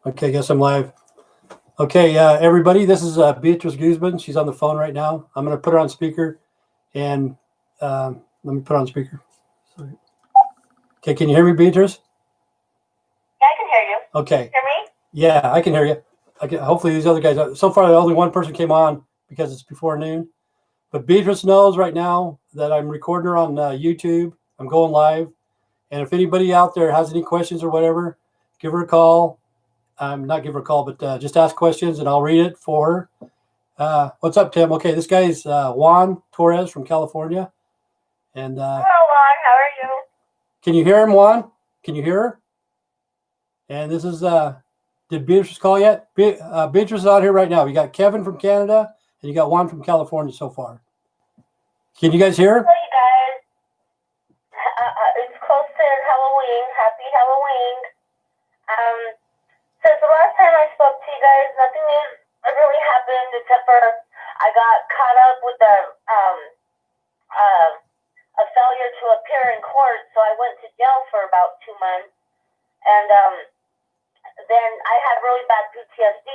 Okay, guess I'm live. Okay, everybody, this is Beatrice Guzman. She's on the phone right now. I'm going to put her on speaker, and let me put her on speaker. Sorry. Okay, can you hear me, Beatrice? Yeah, I can hear you. Okay. Hear me? Yeah, I can hear you. Hopefully these other guys, so far only one person came on because it's before noon. But Beatrice knows right now that I'm recording her on YouTube. I'm going live. And if anybody out there has any questions or whatever, give her a call. Not give her a call, but just ask questions and I'll read it for her. What's up, Tim? Okay, this guy's Juan Torres from California. And Hello, Juan. How are you? Can you hear him, Juan? Can you hear her? And this is, did Beatrice call yet? Beatrice is out here right now. You got Kevin from Canada and you got Juan from California so far. Can you guys hear her? Hello, you guys. It's close to Halloween. Happy Halloween. Since the last time I spoke to you guys, nothing really happened except for I got caught up with a failure to appear in court, so I went to jail for about 2 months. And then I had really bad PTSD,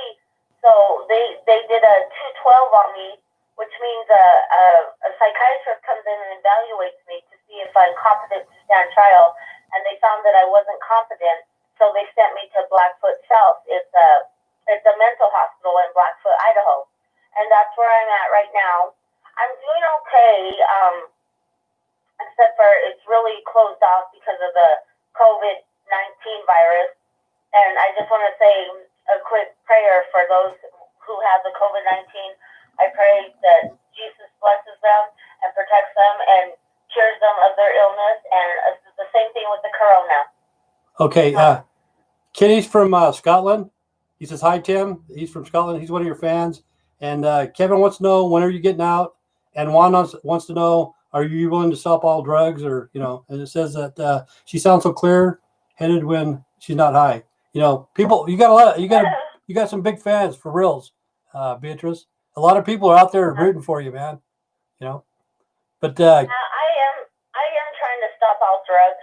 so they did a 212 on me, which means a psychiatrist comes in and evaluates me to see if I'm competent to stand trial, and they found that I wasn't competent, so they sent me to Blackfoot South. It's a mental hospital in Blackfoot, Idaho, and that's where I'm at right now. I'm doing okay, except for it's really closed off because of the COVID-19 virus. And I just want to say a quick prayer for those who have the COVID-19. I pray that Jesus blesses them and protects them and cures them of their illness. And it's the same thing with the corona. Okay. Kenny's from Scotland. He says, hi, Tim. He's from Scotland. He's one of your fans. And Kevin wants to know, when are you getting out? And Juan wants to know, are you willing to stop all drugs? Or, and it says that she sounds so clear-headed when she's not high. People, you got some big fans for reals, Beatrice. A lot of people are out there rooting for you, man. But I am trying to stop all drugs.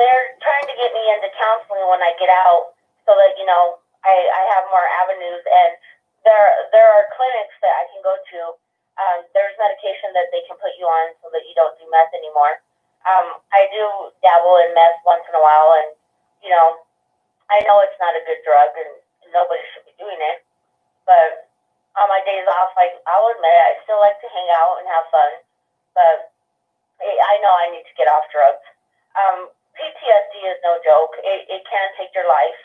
They're trying to get me into counseling when I get out, so that I have more avenues. And there are clinics that I can go to. There's medication that they can put you on so that you don't do meth anymore. I do dabble in meth once in a while, and I know it's not a good drug, and nobody should be doing it. But on my days off, I'll admit I still like to hang out and have fun. But I know I need to get off drugs. PTSD is no joke. It can take your life,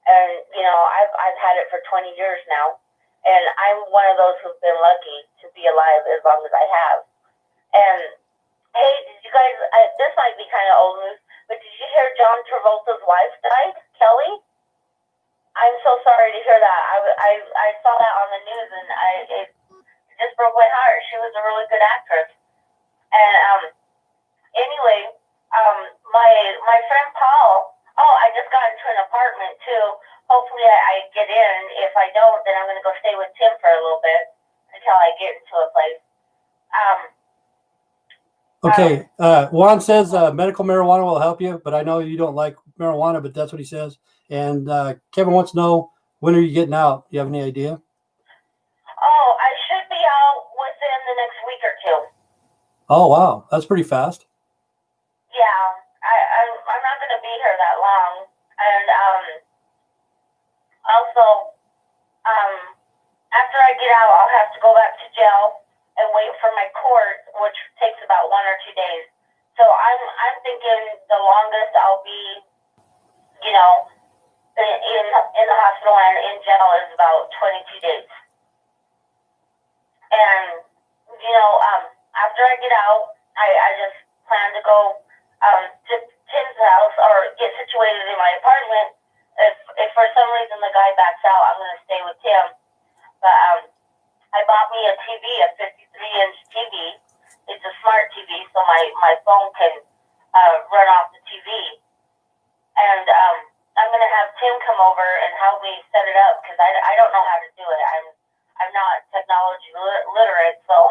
and I've had it for 20 years now, and I'm one of those who've been lucky to be alive as long as I have. And hey, did you guys, this might be kind of old news, but did you hear John Travolta's wife died, Kelly? I'm so sorry to hear that. I saw that on the news, and it just broke my heart. She was a really good actress. And anyway, my friend Paul, I just got into an apartment too. Hopefully I get in. If I don't, then I'm going to go stay with Tim for a little bit until I get into a place. Okay. Juan says medical marijuana will help you, but I know you don't like marijuana, but that's what he says. And Kevin wants to know, when are you getting out? Do you have any idea? I should be out within the next week or two. Oh, wow. That's pretty fast. Yeah. I'm not going to be here that long. And also, after I get out, I'll have to go back to jail and wait for my court, which takes about 1 or 2 days. So I'm thinking the longest I'll be, in the hospital and in jail is about 22 days. And after I get out, I just plan to go to Tim's house or get situated in my apartment. If for some reason the guy backs out, I'm going to stay with Tim. But I bought me a TV, a 53-inch TV. It's a smart TV, so my phone can run off the TV. And I'm going to have Tim come over and help me set it up, because I don't know how to do it. I'm not technology literate, so.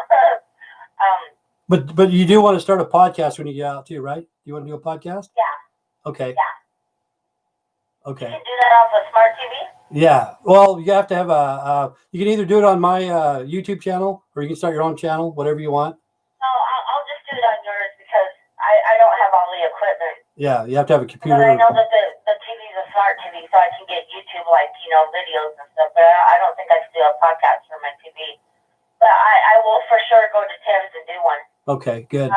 But you do want to start a podcast when you get out too, right? You want to do a podcast? Yeah. Okay. Yeah. Okay. You can do that off a smart TV? Yeah. Well, you have to have you can either do it on my YouTube channel or you can start your own channel, whatever you want. No, I'll just do it on yours because I don't have all the equipment. Yeah, you have to have a computer. But I know that the TV is a smart TV, so I can get YouTube, like, videos and stuff. But I don't think I can do a podcast for my TV. But I will for sure go to Tim's and do one. Okay, good.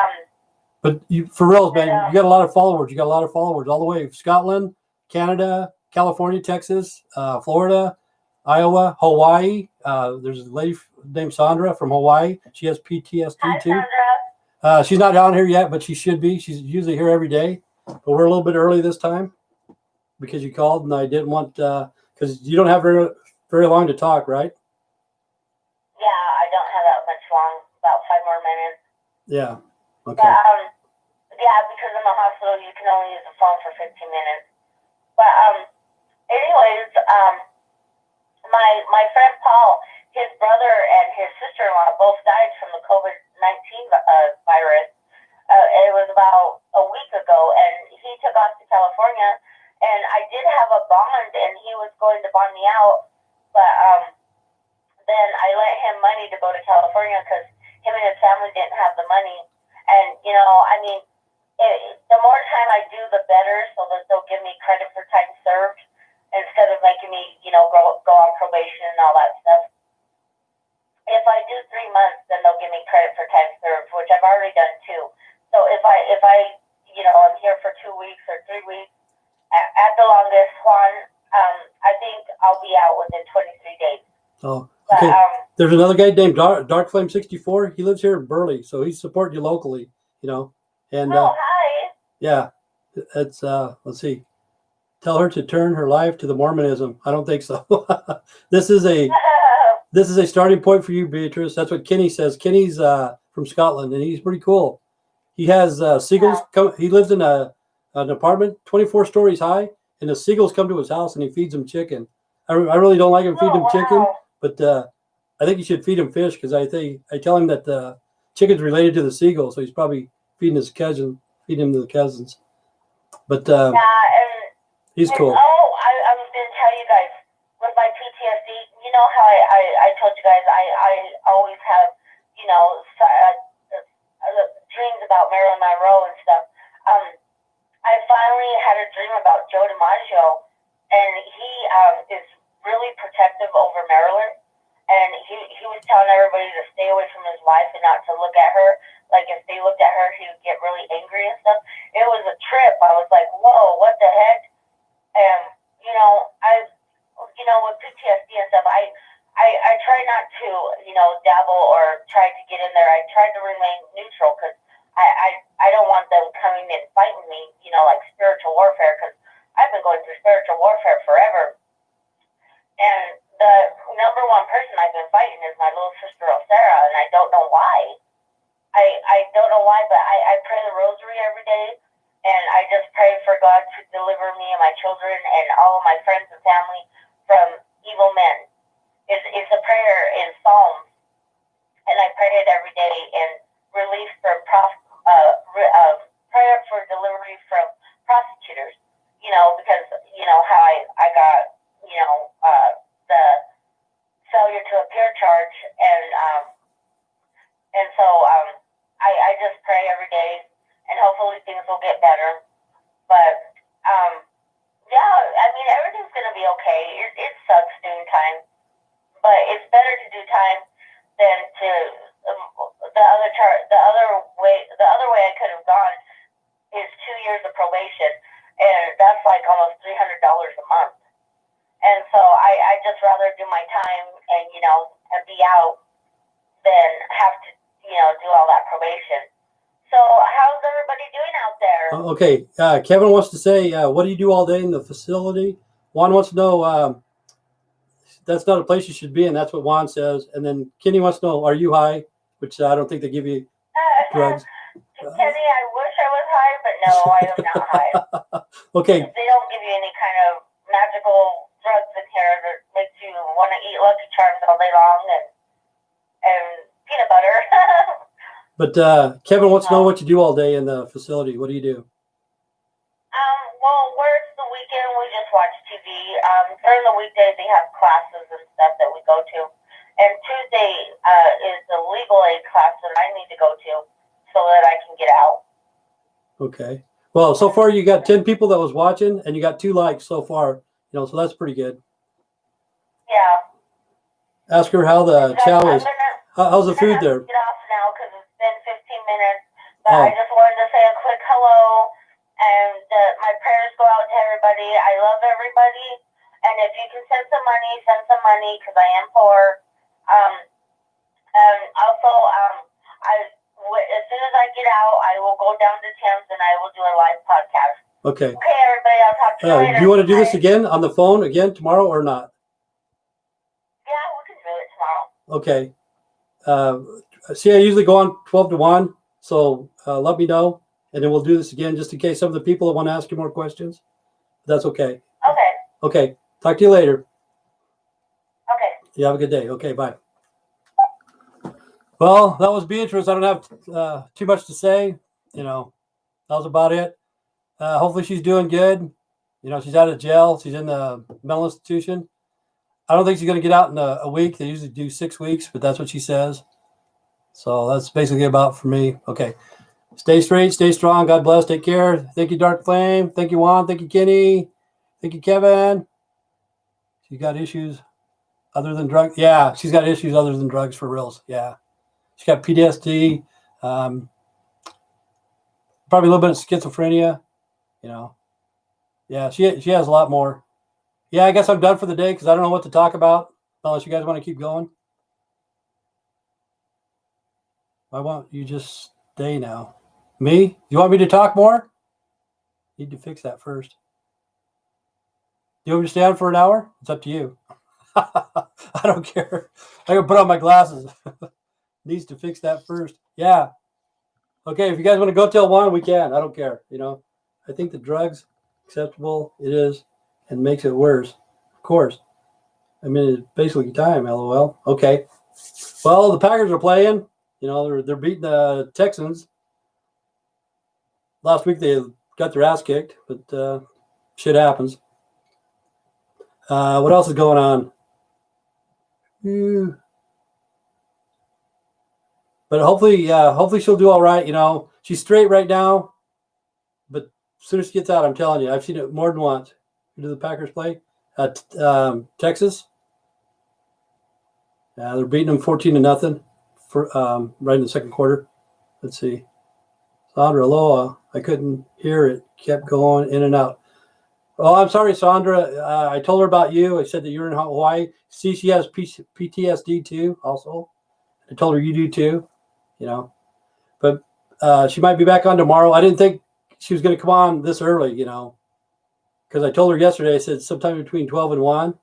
But for real, man, you got a lot of followers. You got a lot of followers all the way from Scotland, Canada, California, Texas, Florida, Iowa, Hawaii. There's a lady named Sandra from Hawaii. She has PTSD Hi, too. Sandra. She's not down here yet, but she should be. She's usually here every day. But we're a little bit early this time because you called, and I didn't want because you don't have very long to talk, right? Yeah, I don't have that much long. About 5 more minutes. Yeah. Okay. But, yeah, because in the hospital you can only use the phone for 15 minutes. But anyways, my friend Paul, his brother and his sister-in-law both died from the COVID-19 virus. It was about a week ago, and he took off to California, and I did have a bond, and he was going to bond me out, but then I lent him money to go to California because him and his family didn't have the money. And, the more time I do, the better, so that they'll give me credit for time served instead of making me, go on probation and all that stuff. If I do 3 months, then they'll give me credit for time served, which I've already done too. So if I I'm here for 2 weeks or 3 weeks, at the longest, Juan, I think I'll be out within 23 days. Oh, okay. But, there's another guy named Dark Flame 64. He lives here in Burley, so he's supporting you locally, And hi. Yeah, it's let's see. Tell her to turn her life to the Mormonism. I don't think so. This is a starting point for you, Beatrice. That's what Kenny says. Kenny's from Scotland, and he's pretty cool. He has seagulls. He lives in an apartment 24 stories high, and the seagulls come to his house, and he feeds them chicken. I really don't like him feeding him chicken, but I think you should feed him fish because I tell him that the chicken's related to the seagull, so he's probably feeding his cousin, feeding him to the cousins. But and he's cool. Oh, I was going to tell you guys, with my PTSD, you know how I told you guys I always have, dreams about Marilyn Monroe and stuff. I finally had a dream about Joe DiMaggio, and he is really protective over Marilyn, and he was telling everybody to stay away from his wife and not to look at her. Like, if they looked at her, he would get really angry and stuff. It was a trip. I was like, whoa, what the heck? And, with PTSD and stuff, I try not to, dabble or try to get in there. I try to remain neutral because I don't want them coming and fighting me, like spiritual warfare, because I've been going through spiritual warfare forever. And the number one person I've been fighting is my little sister, Sarah, and I don't know why. I don't know why, but I pray the rosary every day, and I just pray for God to deliver me and my children and all of my friends and family from evil men. It's a prayer in Psalms, and I pray it every day, and release from prayer for delivery from prosecutors, because, how I got, the failure to appear charge, and so I just pray every day, and hopefully things will get better. But everything's gonna be okay. It sucks doing time, but it's better to do time than to the other way I could have gone is 2 years of probation, and that's like almost $300 a month. And so I just rather do my time and and be out than have to do all that probation. So how's everybody doing out there? Okay, Kevin wants to say, what do you do all day in the facility? Juan wants to know, that's not a place you should be in. That's what Juan says. And then Kenny wants to know, are you high? Which I don't think they give you drugs. Kenny, I wish I was high, but no, I am not high. Okay. They don't give you any kind of magical drugs in here that makes you want to eat Lucky Charms all day long and peanut butter. But Kevin wants to know what you do all day in the facility. What do you do? Well, where it's the weekend, we just watch TV. During the weekdays, they have classes and stuff that we go to. And Tuesday is the legal aid class that I need to go to so that I can get out. Okay. Well, so far you got 10 people that was watching, and you got 2 likes so far. So that's pretty good. Yeah. Ask her how the chow is. How's the food there? Get off now because it's been 15 minutes. But I just wanted to say a quick hello, and my prayers go out to everybody. I love everybody, and if you can send some money because I am poor. And also, as soon as I get out, I will go down to Tim's and I will do a live podcast. Okay. Okay, everybody. I'll talk to you later. Do you want to do this again on the phone again tomorrow or not? Yeah, we can do it tomorrow. Okay. See, I usually go on 12 to 1, so let me know, and then we'll do this again just in case some of the people that want to ask you more questions. That's okay. Okay. Okay. Talk to you later. Okay. You have a good day. Okay, bye. Well, that was Beatrice. I don't have too much to say. That was about it. Hopefully she's doing good. She's out of jail. She's in the mental institution. I don't think she's going to get out in a week. They usually do 6 weeks, but that's what she says. So that's basically about for me. Okay. Stay straight, stay strong. God bless. Take care. Thank you, Dark Flame. Thank you, Juan. Thank you, Kenny. Thank you, Kevin. She's got issues other than drugs. Yeah, she's got issues other than drugs for reals. Yeah. She's got PTSD, probably a little bit of schizophrenia, Yeah, she has a lot more. Yeah, I guess I'm done for the day because I don't know what to talk about unless you guys want to keep going. Why won't you just stay now? Me? You want me to talk more? Need to fix that first. Do you want me to stay on for an hour? It's up to you. I don't care. I can put on my glasses. Needs to fix that first. Yeah. Okay, if you guys want to go till 1, we can. I don't care. I think the drugs acceptable it is and makes it worse. Of course. I mean, it's basically time, LOL. Okay. Well, the Packers are playing. They're beating the Texans. Last week they got their ass kicked, but shit happens. What else is going on? But hopefully she'll do all right. She's straight right now, but as soon as she gets out, I'm telling you, I've seen it more than once. Who do the Packers play? At Texas. They're beating them 14-0 for right in the second quarter. Let's see. Sandra Loa, I couldn't hear it. Kept going in and out. Oh, I'm sorry, Sandra. I told her about you. I said that you're in Hawaii. See, she has PTSD too, also. I told her you do too. But she might be back on tomorrow. I didn't think she was going to come on this early, because I told her yesterday, I said sometime between 12 and 1.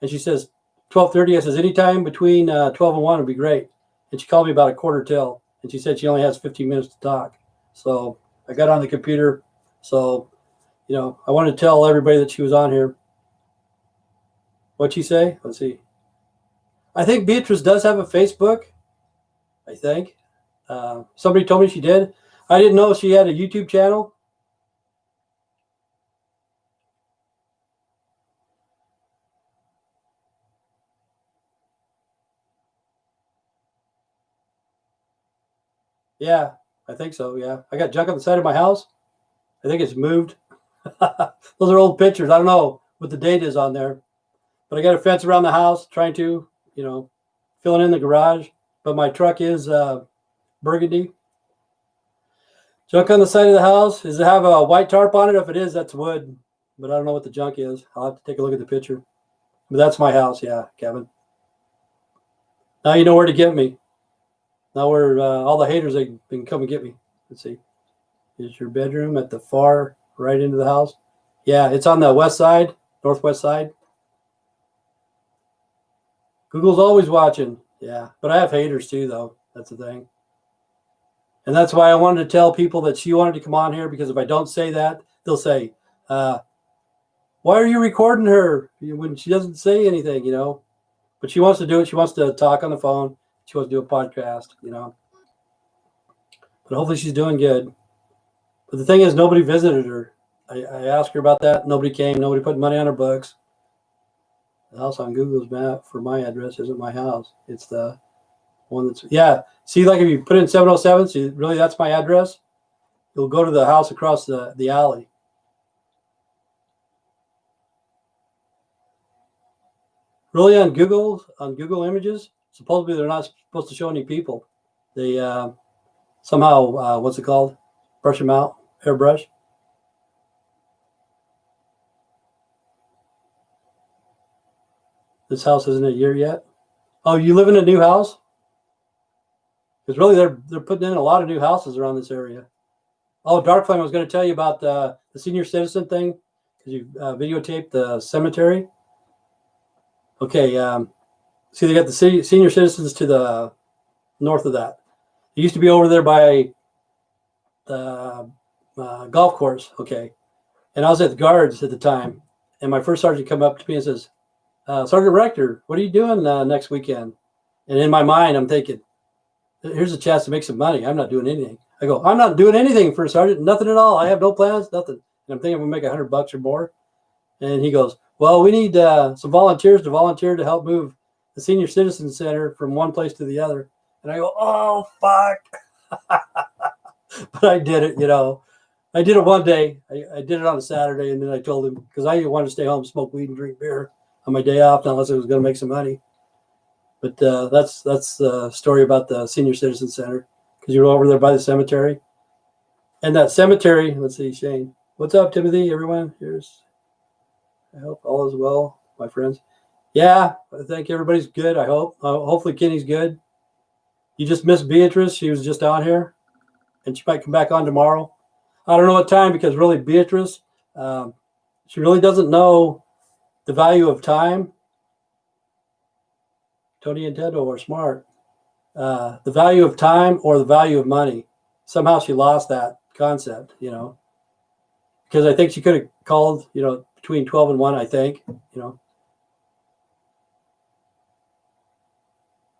And she says 12:30. I says anytime between 12 and 1 would be great. And she called me about a quarter till. And she said she only has 15 minutes to talk. So I got on the computer. So, I wanted to tell everybody that she was on here. What'd she say? Let's see. I think Beatrice does have a Facebook. I think. Somebody told me she did. I didn't know she had a YouTube channel. Yeah, I think so. Yeah. I got junk on the side of my house. I think it's moved. Those are old pictures. I don't know what the date is on there. But I got a fence around the house trying to, filling in the garage. But my truck is burgundy. Junk on the side of the house. Does it have a white tarp on it? If it is, that's wood. But I don't know what the junk is. I'll have to take a look at the picture. But that's my house, yeah, Kevin. Now you know where to get me. Now where all the haters, they can come and get me. Let's see. Is your bedroom at the far right into the house? Yeah, it's on the west side, northwest side. Google's always watching. Yeah, but I have haters too, though. That's the thing. And that's why I wanted to tell people that she wanted to come on here, because if I don't say that, they'll say, why are you recording her when she doesn't say anything, But she wants to do it. She wants to talk on the phone. She wants to do a podcast, But hopefully she's doing good. But the thing is, nobody visited her. I asked her about that. Nobody came. Nobody put money on her books. The house on Google's map for my address isn't my house. It's the one that's, yeah. See, like if you put in 707, see, really that's my address. You'll go to the house across the alley. Really on Google Images, supposedly they're not supposed to show any people. They somehow, what's it called? Brush them out, airbrush. This house isn't a year yet. Oh, you live in a new house? Because really, they're putting in a lot of new houses around this area. Oh, Dark Flame, I was going to tell you about the senior citizen thing because you videotaped the cemetery. Okay, see, they got the senior citizens to the north of that. It used to be over there by the golf course. Okay, and I was at the guards at the time, and my first sergeant come up to me and says, "Sergeant Rector, what are you doing next weekend?" And in my mind, I'm thinking, here's a chance to make some money. I'm not doing anything. I go, I'm not doing anything for a sergeant, nothing at all. I have no plans, nothing. And I'm thinking I'm gonna make $100 or more. And he goes, well, we need some volunteers to volunteer to help move the senior citizen center from one place to the other. And I go, oh fuck. But I did it, you know. I did it one day. I did it on a Saturday, and then I told him because I wanted to stay home, smoke weed, and drink beer on my day off, unless I was going to make some money. But that's the story about the senior citizen center because you're over there by the cemetery, and that cemetery. Let's see, Shane. What's up, Timothy? Everyone, I hope all is well, my friends. Yeah, I think everybody's good. I hope. Hopefully, Kenny's good. You just missed Beatrice. She was just on here, and she might come back on tomorrow. I don't know what time because really, Beatrice, she really doesn't know the value of time. Tony and Tendo are smart. The value of time or the value of money. Somehow she lost that concept, you know, because I think she could have called, you know, between 12 and 1, I think, you know.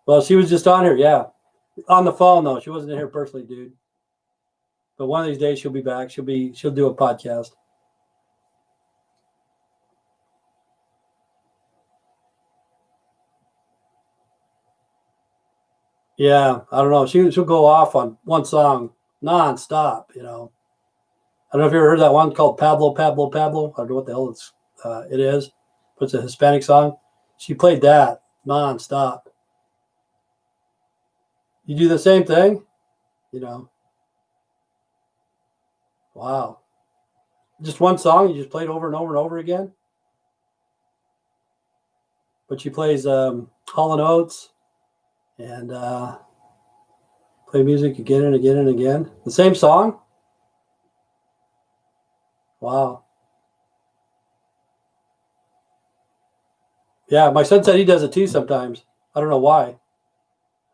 Well, she was just on here, yeah. On the phone, though. She wasn't in here personally, dude. But one of these days she'll be back. She'll do a podcast. Yeah, I don't know. She'll go off on one song nonstop, you know. I don't know if you ever heard that one called Pablo, Pablo, Pablo. I don't know what the hell it is, but it's a Hispanic song. She played that nonstop. You do the same thing, you know. Wow. Just one song, you just played over and over and over again. But she plays Hall & Oates and play music again and again and again. The same song? Wow. Yeah, my son said he does it too sometimes. I don't know why.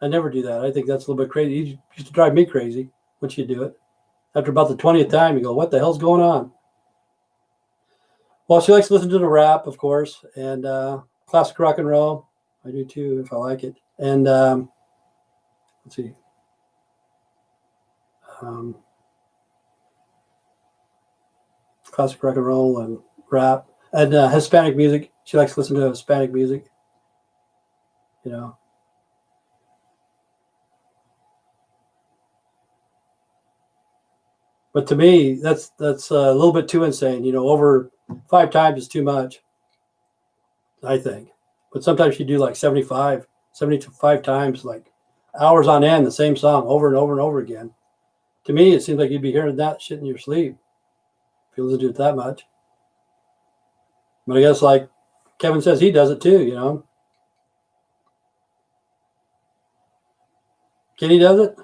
I never do that. I think that's a little bit crazy. It used to drive me crazy once you do it. After about the 20th time, you go, what the hell's going on? Well, she likes to listen to the rap, of course, and classic rock and roll. I do too, if I like it. And let's see. Classic rock and roll and rap. And Hispanic music. She likes to listen to Hispanic music. You know. But to me, that's a little bit too insane. You know, over 5 times is too much, I think. But sometimes you do like 75 times, like hours on end, the same song over and over and over again. To me, it seems like you'd be hearing that shit in your sleep if you listen to it that much. But I guess like Kevin says, he does it too, you know. Kenny does it.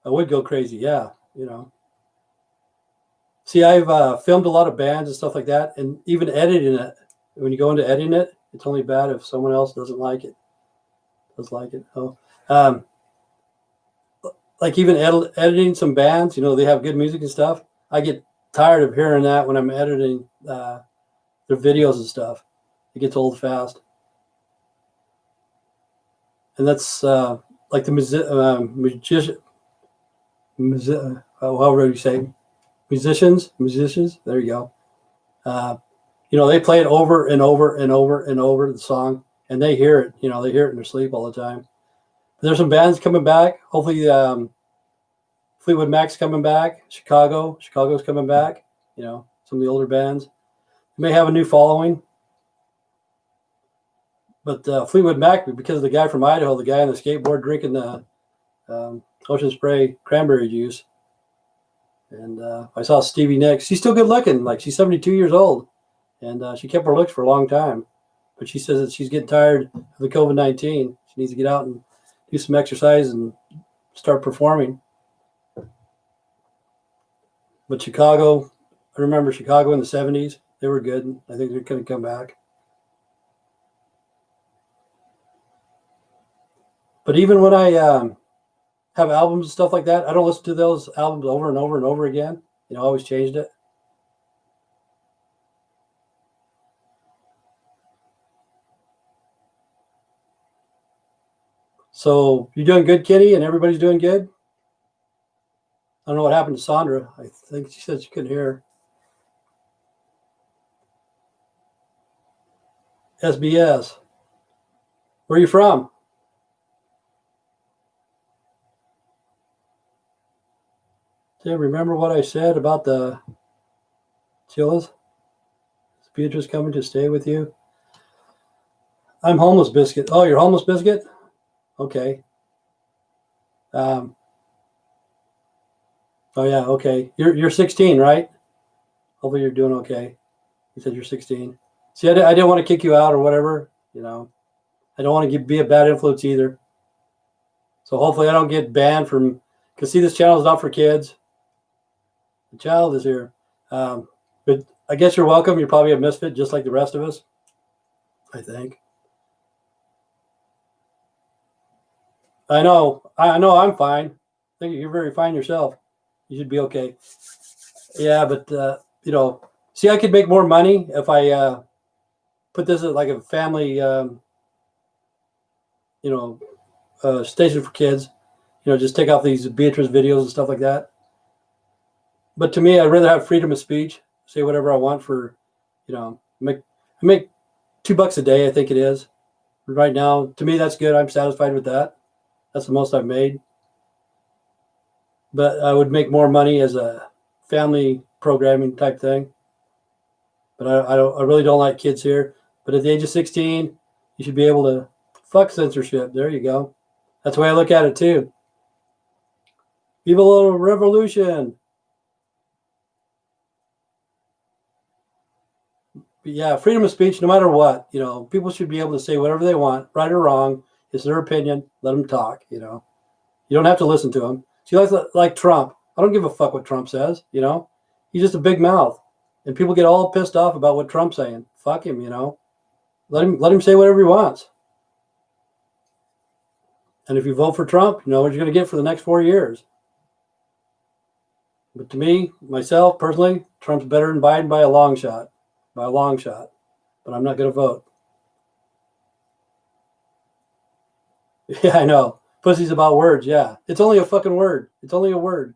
I would go crazy, yeah, you know. See, I've filmed a lot of bands and stuff like that, and even editing it. When you go into editing it, it's only bad if someone else doesn't like it. Does like it. Oh, like even editing some bands, you know, they have good music and stuff. I get tired of hearing that when I'm editing their videos and stuff. It gets old fast, and that's like the magician, however you say, musicians. There you go. They play it over and over and over and over the song, and they hear it. They hear it in their sleep all the time. There's some bands coming back. Hopefully, Fleetwood Mac's coming back. Chicago's coming back. Some of the older bands may have a new following. But Fleetwood Mac, because of the guy from Idaho, the guy on the skateboard drinking the Ocean Spray cranberry juice. And I saw Stevie Nicks. She's still good looking. Like, she's 72 years old. And she kept her looks for a long time. But she says that she's getting tired of the COVID-19. She needs to get out and do some exercise and start performing. But Chicago, I remember Chicago in the 70s. They were good. I think they're going to come back. But even when I have albums and stuff like that, I don't listen to those albums over and over and over again. I always changed it. So you're doing good, Kitty, and everybody's doing good? I don't know what happened to Sandra. I think she said she couldn't hear. SBS. Where are you from? Do you remember what I said about the Chillas? Is Beatrice coming to stay with you? I'm homeless, Biscuit. Oh, you're homeless, Biscuit? Okay. Oh yeah, okay. You're 16, right? Hopefully you're doing okay. You said you're 16. See, I didn't want to kick you out or whatever. I don't want to be a bad influence either. So hopefully I don't get banned from, because see, this channel is not for kids. The child is here. But I guess you're welcome. You're probably a misfit just like the rest of us, I think. I know I'm fine. I think you're very fine yourself. You should be okay. Yeah, but see, I could make more money if I put this as like a family, station for kids. Just take off these Beatrice videos and stuff like that. But to me, I'd rather have freedom of speech, say whatever I want for, I make $2 a day, I think it is. Right now, to me, that's good. I'm satisfied with that. That's the most I've made. But I would make more money as a family programming type thing. But I really don't like kids here. But at the age of 16, you should be able to fuck censorship. There you go. That's the way I look at it too. Viva la revolution. But yeah, freedom of speech, no matter what, people should be able to say whatever they want, right or wrong. It's their opinion. Let them talk. You don't have to listen to them. See, like Trump. I don't give a fuck what Trump says. He's just a big mouth, and people get all pissed off about what Trump's saying. Fuck him. Let him say whatever he wants. And if you vote for Trump, you know what you're going to get for the next 4 years. But to me, myself personally, Trump's better than Biden by a long shot. By a long shot. But I'm not going to vote. Yeah, I know. Pussy's about words, yeah. It's only a fucking word. It's only a word,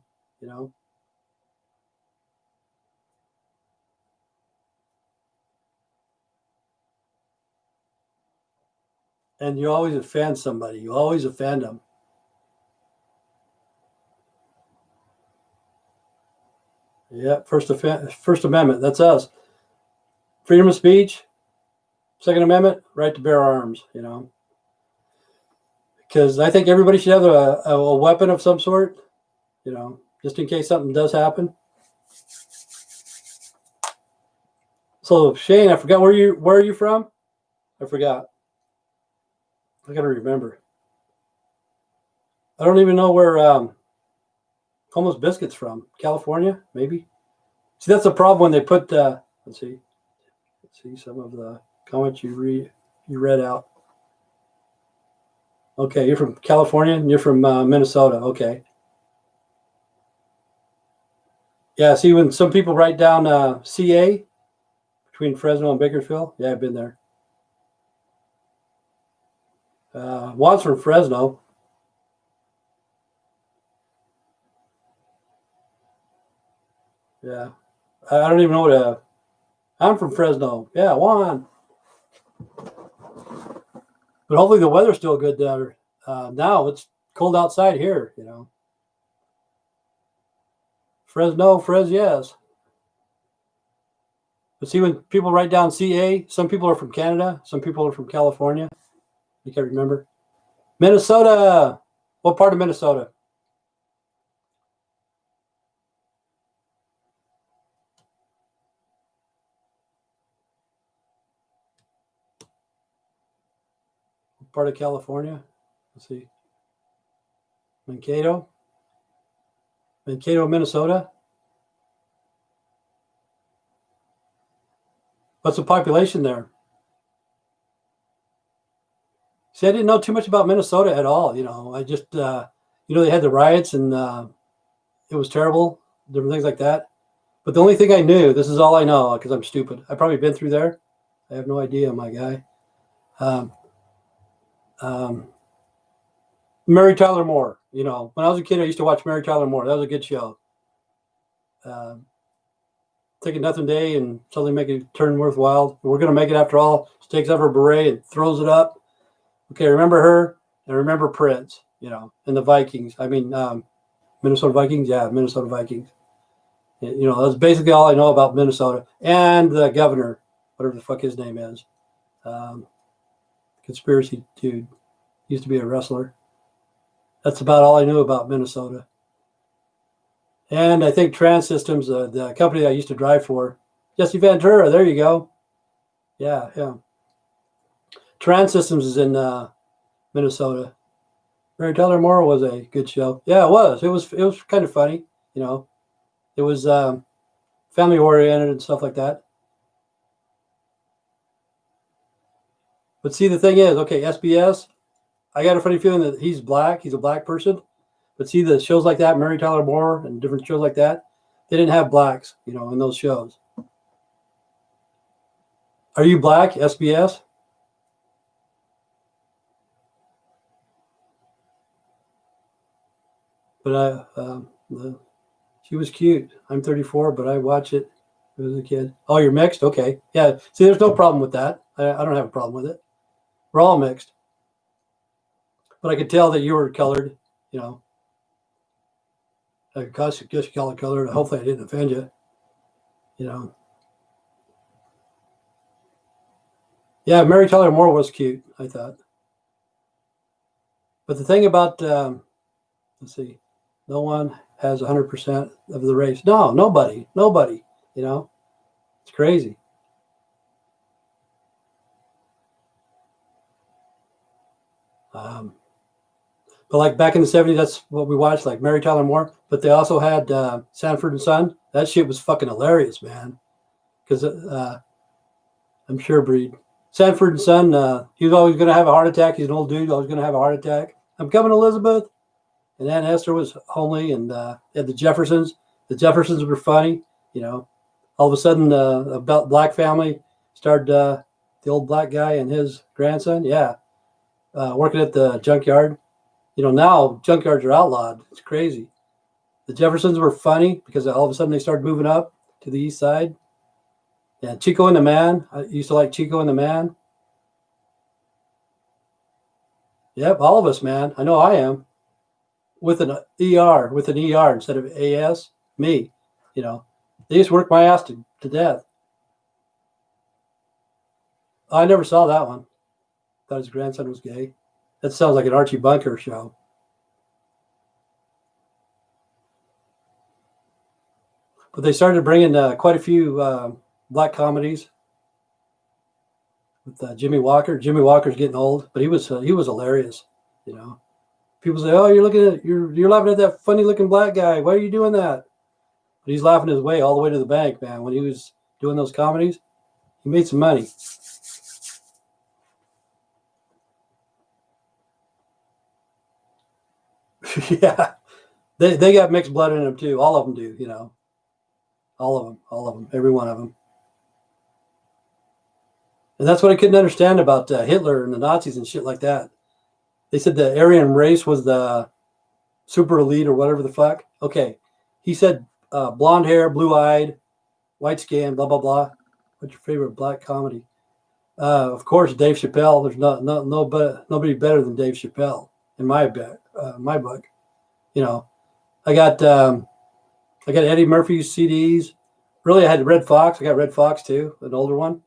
And you always offend somebody. You always offend them. Yeah, First Amendment, that's us. Freedom of speech, Second Amendment, right to bear arms, Because I think everybody should have a weapon of some sort, just in case something does happen. So Shane, I forgot where are you from? I forgot. I gotta remember. I don't even know where Homeless Biscuit's from. California, maybe. See, that's the problem when they put. Let's see some of the comments you read out. Okay, you're from California and you're from Minnesota. Okay. Yeah, see, when some people write down CA between Fresno and Bakersfield. Yeah, I've been there. Juan's from Fresno. Yeah. I don't even know what I'm from Fresno. Yeah, Juan. But hopefully the weather's still good there. Now it's cold outside here, you know. Fresno, yes. But see, when people write down CA, some people are from Canada, some people are from California. You can't remember. Minnesota. What part of Minnesota? What part of California? Let's see. Mankato, Minnesota. What's the population there? See, I didn't know too much about Minnesota at all. You know, I just, they had the riots and it was terrible, different things like that. But the only thing I knew, this is all I know because I'm stupid. I've probably been through there. I have no idea, my guy. Um, um, Mary Tyler Moore. You know, when I was a kid, I used to watch Mary Tyler Moore. That was a good show. Take a nothing day and suddenly make it turn worthwhile. We're going to make it after all. She takes off her beret and throws it up. Okay, remember her and remember Prince, you know, and the Vikings. I mean, Minnesota Vikings. Yeah, Minnesota Vikings. You know, that's basically all I know about Minnesota and the governor, whatever the fuck his name is. Conspiracy dude. Used to be a wrestler. That's about all I knew about Minnesota. And I think Trans Systems, the company I used to drive for, Jesse Ventura. There you go. Yeah, yeah. Trans Systems is in Minnesota. Mary Tyler Moore was a good show. Yeah, it was. It was kind of funny. You know, it was family oriented and stuff like that. But see, the thing is, okay, SBS. I got a funny feeling that he's black. He's a black person. But see, the shows like that, Mary Tyler Moore and different shows like that, they didn't have blacks, you know, in those shows. Are you black, SBS? But she was cute. I'm 34, but I watch it as a kid. Oh, you're mixed? Okay. Yeah. See, there's no problem with that. I don't have a problem with it. We're all mixed. But I could tell that you were colored, you know. I guess you call it colored. Hopefully I didn't offend you, you know. Yeah, Mary Tyler Moore was cute, I thought. But the thing about, let's see, no one has 100% of the race. No, nobody, you know. It's crazy. But like back in the 70s, that's what we watched, like Mary Tyler Moore. But they also had Sanford and Son. That shit was fucking hilarious, man. Because I'm sure Breed. Sanford and Son, he was always going to have a heart attack. He's an old dude, always going to have a heart attack. I'm coming, Elizabeth. And Aunt Esther was homely, and had the Jeffersons. The Jeffersons were funny, you know. All of a sudden, about black family started the old black guy and his grandson. Yeah, working at the junkyard. You know, now junkyards are outlawed. It's crazy. The Jeffersons were funny because all of a sudden they started moving up to the east side. Yeah, Chico and the Man. I used to like Chico and the Man. Yep, all of us, man. I know I am. With an ER instead of AS. Me, you know. They just worked my ass to death. I never saw that one. Thought his grandson was gay. That sounds like an Archie Bunker show. But they started bringing quite a few black comedies with Jimmy Walker. Jimmy Walker's getting old, but he was hilarious. You know, people say, "Oh, you're laughing at that funny looking black guy. Why are you doing that?" But he's laughing his way all the way to the bank, man. When he was doing those comedies, he made some money. Yeah, they got mixed blood in them too. All of them do, you know. All of them, every one of them. And that's what I couldn't understand about Hitler and the Nazis and shit like that. They said the Aryan race was the super elite or whatever the fuck. Okay, he said blonde hair, blue-eyed, white skin, blah, blah, blah. What's your favorite black comedy? Of course, Dave Chappelle. There's nobody better than Dave Chappelle in my book. You know, I got Eddie Murphy's CDs. Really, I had Red Fox. I got Red Fox too, an older one.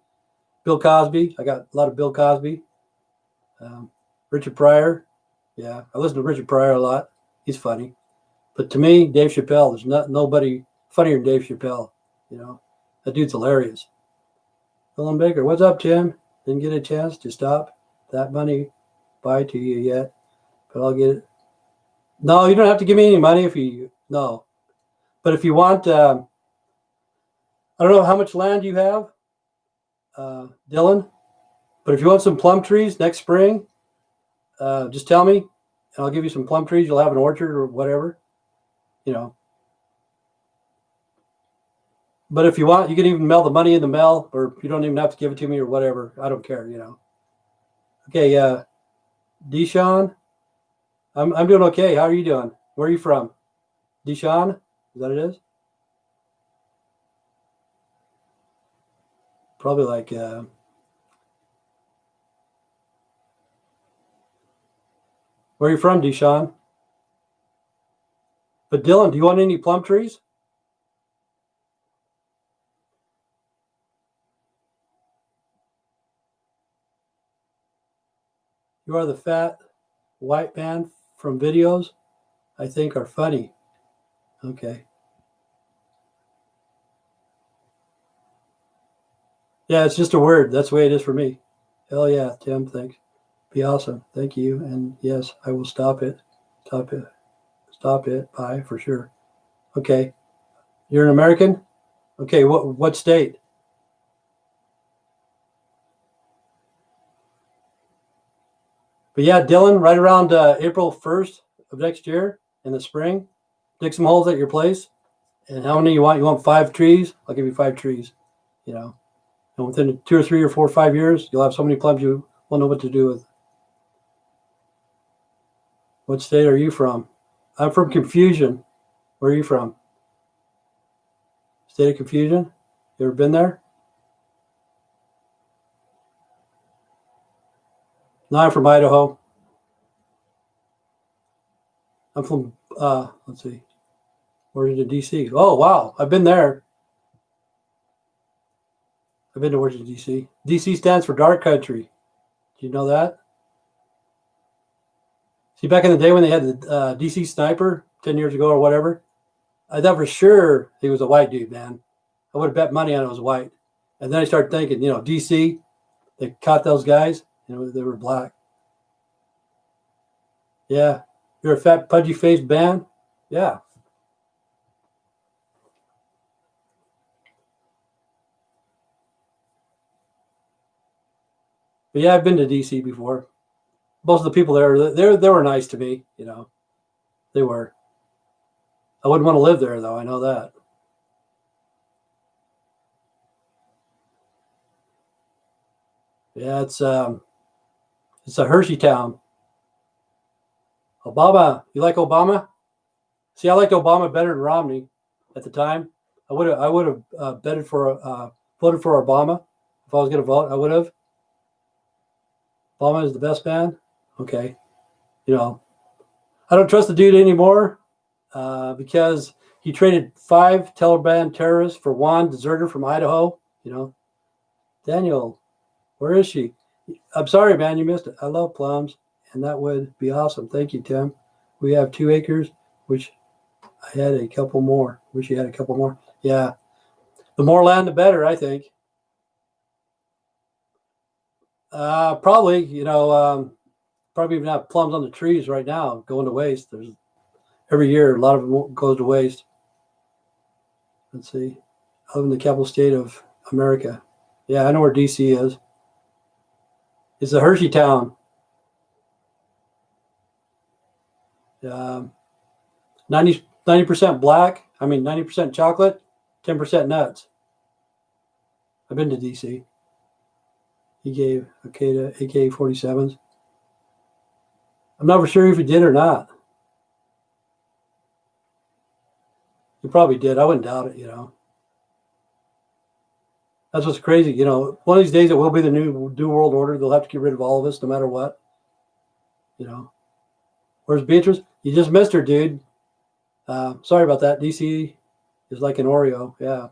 Bill Cosby. I got a lot of Bill Cosby. Richard Pryor. Yeah, I listen to Richard Pryor a lot. He's funny. But to me, Dave Chappelle, there's nobody funnier than Dave Chappelle. You know, that dude's hilarious. Dylan Baker, what's up, Tim? Didn't get a chance to stop that money by to you yet, but I'll get it. No, you don't have to give me any money if you, no. But if you want, I don't know how much land you have, Dylan, but if you want some plum trees next spring, just tell me and I'll give you some plum trees. You'll have an orchard or whatever, you know. But if you want, you can even mail the money in the mail, or you don't even have to give it to me or whatever. I don't care, you know. Okay, Deshaun, I'm doing okay. How are you doing? Where are you from? Deshaun, is that it is? Probably like where are you from, Deshaun? But Dylan, do you want any plum trees? You are the fat white man from videos I think are funny. Okay. Yeah, it's just a word. That's the way it is for me. Hell yeah, Tim, thanks. Be awesome. Thank you. And yes, I will stop it. Stop it. Stop it. Bye for sure. Okay. You're an American? Okay, what state? But yeah, Dylan, right around April 1st of next year in the spring, dig some holes at your place. And how many you want? You want 5 trees? I'll give you 5 trees, you know. And within 2 or 3 or 4 or 5 years, you'll have so many plums you won't know what to do with. What state are you from? I'm from Confusion. Where are you from? State of Confusion? You ever been there? No, I'm from Idaho. I'm from, let's see, Washington, D.C. Oh, wow. I've been there. I've been to Washington, D.C. D.C. stands for Dark Country. Do you know that? See, back in the day when they had the D.C. sniper 10 years ago or whatever, I thought for sure he was a white dude, man. I would have bet money on it was white. And then I started thinking, you know, D.C., they caught those guys, you know, they were black. Yeah. You're a fat, pudgy-faced man? Yeah. But yeah, I've been to D.C. before. Most of the people there, they were nice to me, you know. They were. I wouldn't want to live there, though. I know that. Yeah, it's a Hershey town. Obama, you like Obama? See, I liked Obama better than Romney at the time. I would have voted for Obama if I was going to vote. I would have. Obama is the best man. Okay, you know, I don't trust the dude anymore because he traded 5 Taliban terrorists for one deserter from Idaho. You know, Daniel, where is she? I'm sorry, man, you missed it. I love plums, and that would be awesome. Thank you, Tim. We have 2 acres, which I had a couple more. Wish you had a couple more. Yeah, the more land, the better, I think. Probably, you know, probably even have plums on the trees right now going to waste. There's every year a lot of them goes to waste. Let's see. I live in the capital state of America. Yeah, I know where DC is. It's a Hershey town. 90% black. I mean, 90% chocolate, 10% nuts. I've been to DC. He gave okay to AK-47s. I'm not for sure if he did or not. He probably did. I wouldn't doubt it, you know. That's what's crazy. You know, one of these days it will be the new world order. They'll have to get rid of all of us no matter what. You know. Where's Beatrice? You just missed her, dude. Sorry about that. DC is like an Oreo. Yeah.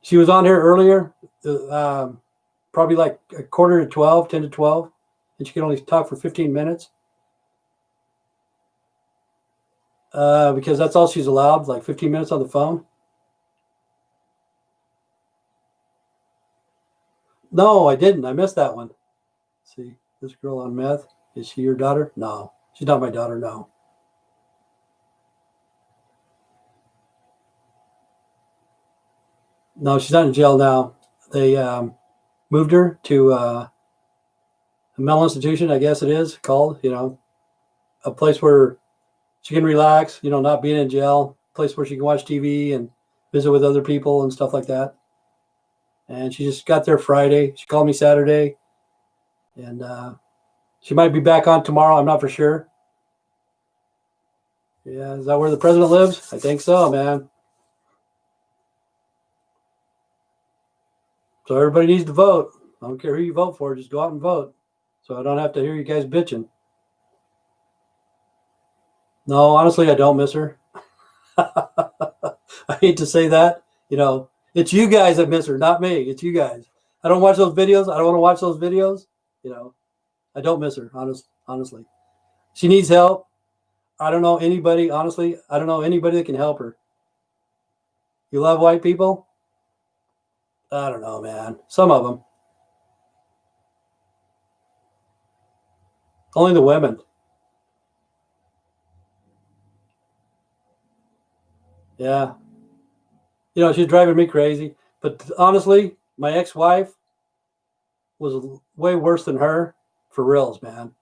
She was on here earlier, probably like a quarter to 12, 10 to 12, and she could only talk for 15 minutes. Because that's all she's allowed, like 15 minutes on the phone. No, I didn't. I missed that one. Let's see, this girl on meth, is she your daughter? No, she's not my daughter, no. No, she's not in jail now. They moved her to a mental institution, I guess it is called, you know, a place where she can relax, you know, not being in jail, a place where she can watch TV and visit with other people and stuff like that. And she just got there Friday. She called me Saturday, and she might be back on tomorrow. I'm not for sure. Yeah, is that where the president lives? I think so, man. So everybody needs to vote. I don't care who you vote for, just go out and vote. So I don't have to hear you guys bitching. No, honestly, I don't miss her. I hate to say that. You know, it's you guys that miss her, not me. It's you guys. I don't watch those videos. I don't want to watch those videos. You know, I don't miss her, honestly. She needs help. I don't know anybody, honestly. I don't know anybody that can help her. You love white people? I don't know, man. Some of them. Only the women. Yeah. You know, she's driving me crazy. But honestly, my ex-wife was way worse than her. For reals, man.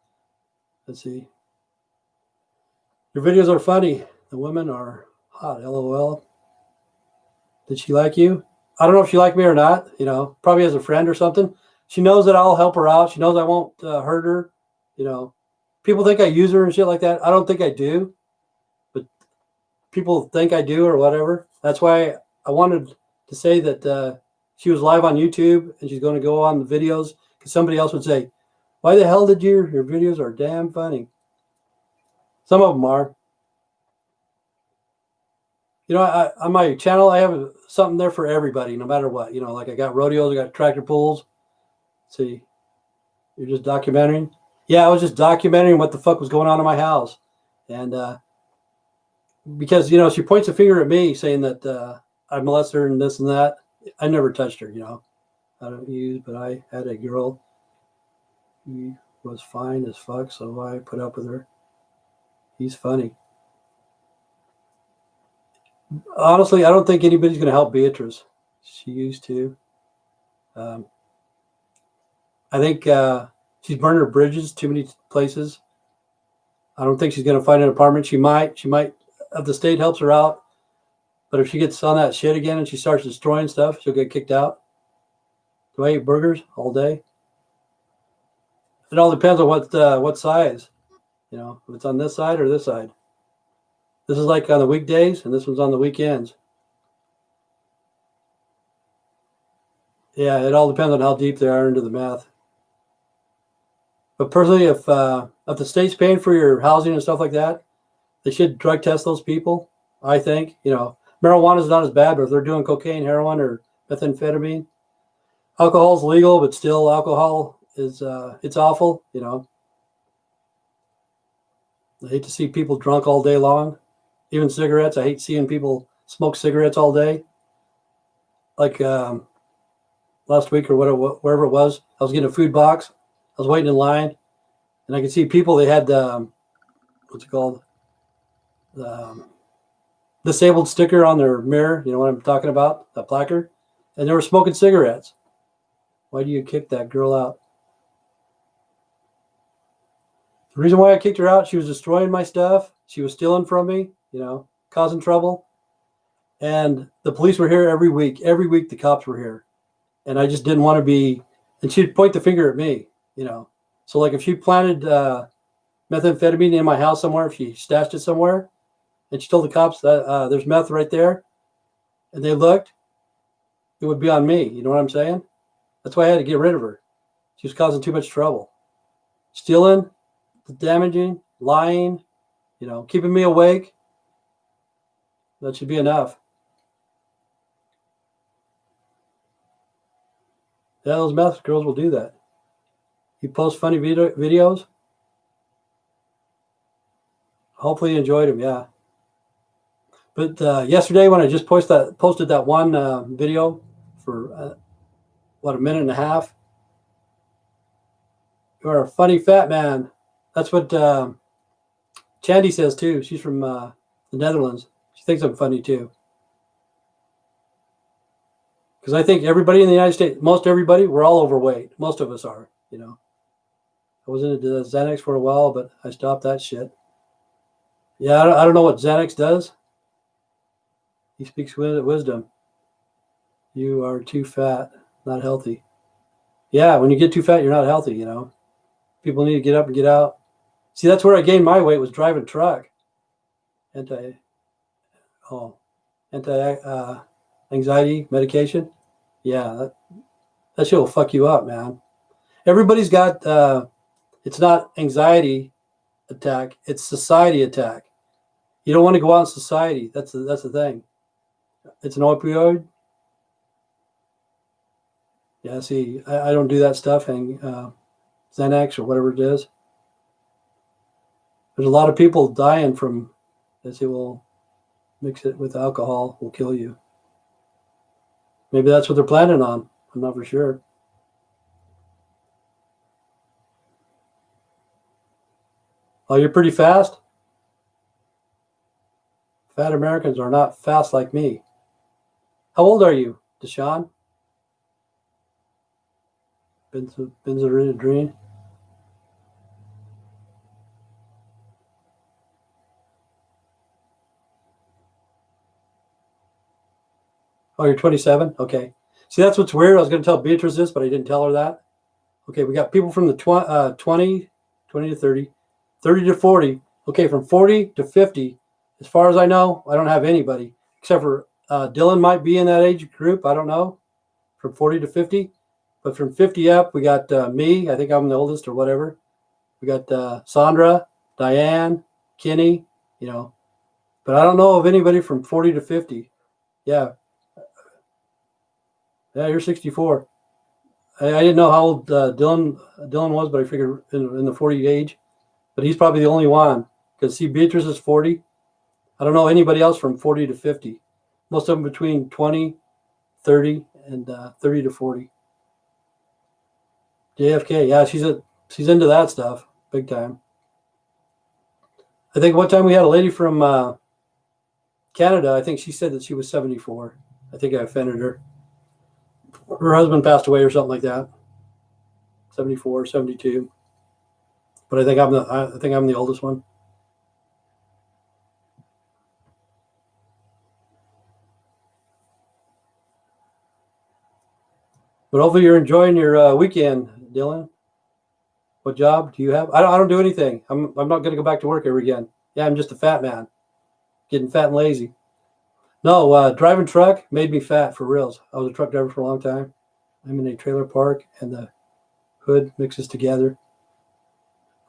Let's see. Your videos are funny. The women are hot. LOL. Did she like you? I don't know if she liked me or not. You know, probably as a friend or something. She knows that I'll help her out. She knows I won't hurt her. You know, people think I use her and shit like that. I don't think I do, but people think I do or whatever. That's why I wanted to say that she was live on YouTube and she's going to go on the videos, because somebody else would say, "Why the hell did your videos are damn funny?" Some of them are. You know, on my channel, I have something there for everybody, no matter what. You know, like I got rodeos, I got tractor pulls. Let's see, you're just documenting? Yeah, I was just documenting what the fuck was going on in my house. And because, you know, she points a finger at me saying that I molested her and this and that. I never touched her, you know. I don't use, but I had a girl. He was fine as fuck, so I put up with her. He's funny. Honestly, I don't think anybody's going to help Beatrice. She used to. I think she's burned her bridges too many places. I don't think she's going to find an apartment. She might, if the state helps her out. But if she gets on that shit again and she starts destroying stuff, she'll get kicked out. Do I eat burgers all day? It all depends on what size. You know, if it's on this side or this side. This is like on the weekdays, and this one's on the weekends. Yeah, it all depends on how deep they are into the meth. But personally, if the state's paying for your housing and stuff like that, they should drug test those people. I think, you know, marijuana is not as bad, but if they're doing cocaine, heroin, or methamphetamine, alcohol's legal, but still, alcohol is it's awful. You know, I hate to see people drunk all day long. Even cigarettes, I hate seeing people smoke cigarettes all day. Like last week or wherever it was, I was getting a food box. I was waiting in line, and I could see people. They had what's it called? Disabled sticker on their mirror. You know what I'm talking about? That placard. And they were smoking cigarettes. Why do you kick that girl out? The reason why I kicked her out, she was destroying my stuff. She was stealing from me, you know, causing trouble. And the police were here every week. Every week the cops were here. And I just didn't want to be, and she'd point the finger at me, you know. So like if she planted methamphetamine in my house somewhere, if she stashed it somewhere, and she told the cops that there's meth right there, and they looked, it would be on me. You know what I'm saying? That's why I had to get rid of her. She was causing too much trouble. Stealing, damaging, lying, keeping me awake. That should be enough. Yeah, those meth girls will do that. You post funny videos. Hopefully you enjoyed them, yeah. But yesterday when I just posted that one video for, a minute and a half, you're a funny fat man. That's what Chandy says too. She's from the Netherlands. She thinks I'm funny too. Because I think everybody in the United States, most everybody, we're all overweight. Most of us are, I was into Xanax for a while, but I stopped that shit. Yeah, I don't know what Xanax does. He speaks with wisdom. You are too fat, not healthy. Yeah, when you get too fat, you're not healthy, People need to get up and get out. See, that's where I gained my weight, was driving truck. Anti anxiety medication. Yeah, that shit will fuck you up, man. Everybody's got it's not anxiety attack, it's society attack. You don't want to go out in society. That's the thing. It's an opioid. Yeah, see, I don't do that stuff, and Xanax or whatever it is. There's a lot of people dying from. They say, well, mix it with alcohol, will kill you. Maybe that's what they're planning on. I'm not for sure. Oh, you're pretty fast? Fat Americans are not fast like me. How old are you, Deshaun? Benzodrine? Oh, you're 27? Okay. See, that's what's weird. I was going to tell Beatrice this, but I didn't tell her that. Okay, we got people from the 20 to 30, 30 to 40. Okay, from 40 to 50, as far as I know, I don't have anybody, except for Dylan might be in that age group. I don't know, from 40 to 50. But from 50 up, we got me. I think I'm the oldest or whatever. We got Sandra, Diane, Kenny, But I don't know of anybody from 40 to 50. Yeah. Yeah, you're 64. I didn't know how old Dylan was, but I figured in the 40 age. But he's probably the only one. Because, see, Beatrice is 40. I don't know anybody else from 40 to 50. Most of them between 20, 30, and 30 to 40. JFK, yeah, she's into that stuff big time. I think one time we had a lady from Canada. I think she said that she was 74. I think I offended her. Her husband passed away or something like that. 74, 72. But I think I'm the oldest one. But hopefully you're enjoying your weekend, Dylan. What job do you have? I don't do anything. I'm not going to go back to work ever again. Yeah, I'm just a fat man, getting fat and lazy. No, driving truck made me fat for reals. I was a truck driver for a long time. I'm in a trailer park, and the hood mixes together.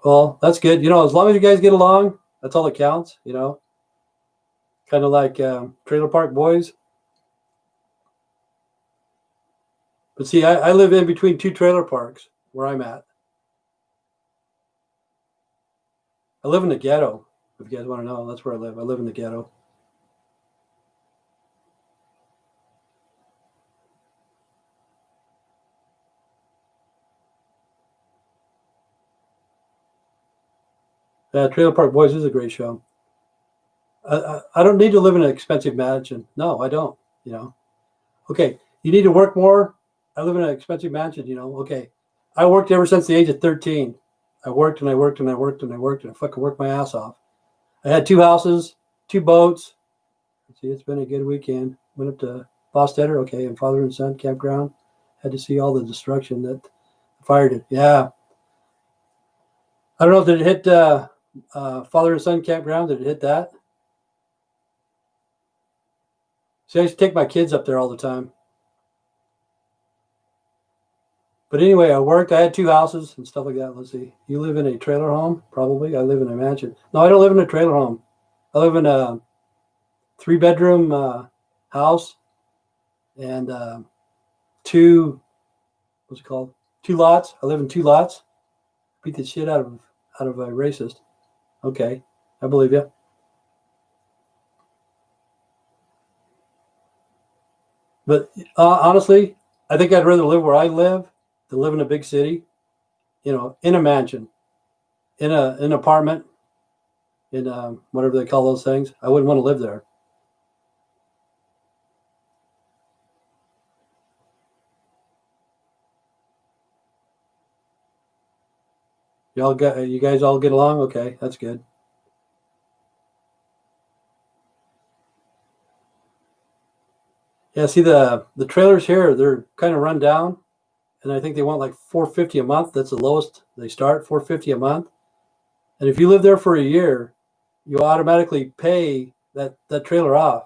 Well, that's good. As long as you guys get along, that's all that counts. Kind of like trailer park boys. But see, I live in between two trailer parks where I'm at. I live in the ghetto. If you guys want to know, that's where I live. I live in the ghetto. Trailer Park Boys is a great show. I don't need to live in an expensive mansion. No, I don't. Okay, you need to work more. I live in an expensive mansion. Okay, I worked ever since the age of 13. I worked and I worked and I worked and I worked and I fucking worked my ass off. I had 2 houses, 2 boats. See, it's been a good weekend. Went up to Bostetter, okay, and Father and Son campground. Had to see all the destruction that the fire did. Yeah. I don't know if it hit Father and Son campground. Did it hit that? See, I used to take my kids up there all the time. But anyway, I had 2 houses and stuff like that. Let's see. You live in a trailer home? Probably. I live in a mansion. No, I don't live in a trailer home. I live in a 3-bedroom house and 2, what's it called? 2 lots. I live in 2 lots. Beat the shit out of a racist. Okay, I believe you. But honestly, I think I'd rather live where I live than live in a big city. In a mansion, in an apartment, in whatever they call those things. I wouldn't want to live there. You guys all get along? Okay, that's good. Yeah, see the trailers here, they're kind of run down, and I think they want like $450 a month. That's the lowest they start, $450 a month. And if you live there for a year, you automatically pay that trailer off.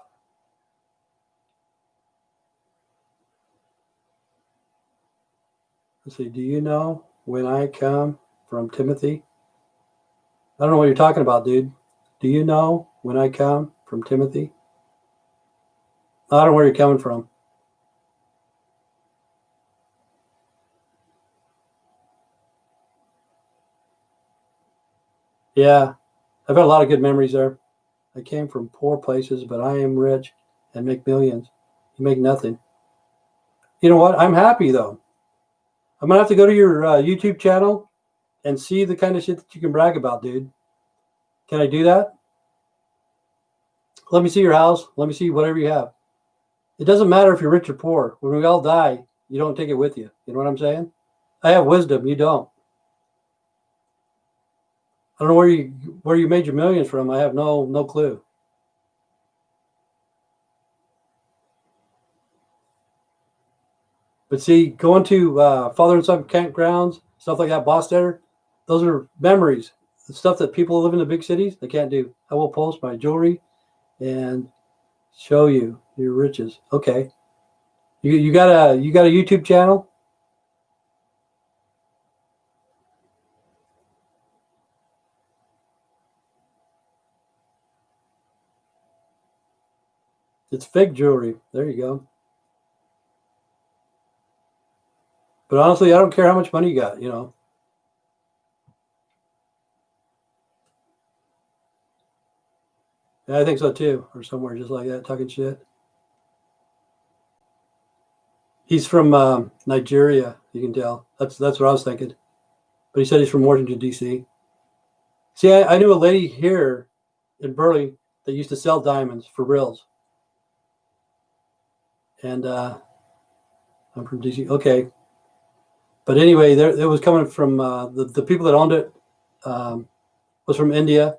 Let's see, do you know when I come from Timothy? I don't know what you're talking about, dude. Do you know when I come from Timothy? I don't know where you're coming from. Yeah, I've had a lot of good memories there. I came from poor places, but I am rich and make millions. You make nothing. You know what? I'm happy though. I'm gonna have to go to your YouTube channel and see the kind of shit that you can brag about, dude. Can I do that? Let me see your house. Let me see whatever you have. It doesn't matter if you're rich or poor. When we all die, you don't take it with you. You know what I'm saying? I have wisdom. You don't. I don't know where you made your millions from. I have no clue. But see, going to father and son campgrounds, stuff like that, Bostander, those are memories. The stuff that people who live in the big cities, they can't do. I will post my jewelry and show you your riches. Okay. You got a YouTube channel? It's fake jewelry. There you go. But honestly, I don't care how much money you got, Yeah, I think so too. Or somewhere just like that, talking shit. He's from Nigeria, you can tell. That's what I was thinking. But he said he's from Washington, D.C. See, I knew a lady here in Burley that used to sell diamonds for reals. And I'm from DC. Okay. But anyway, it was coming from the people that owned it was from India.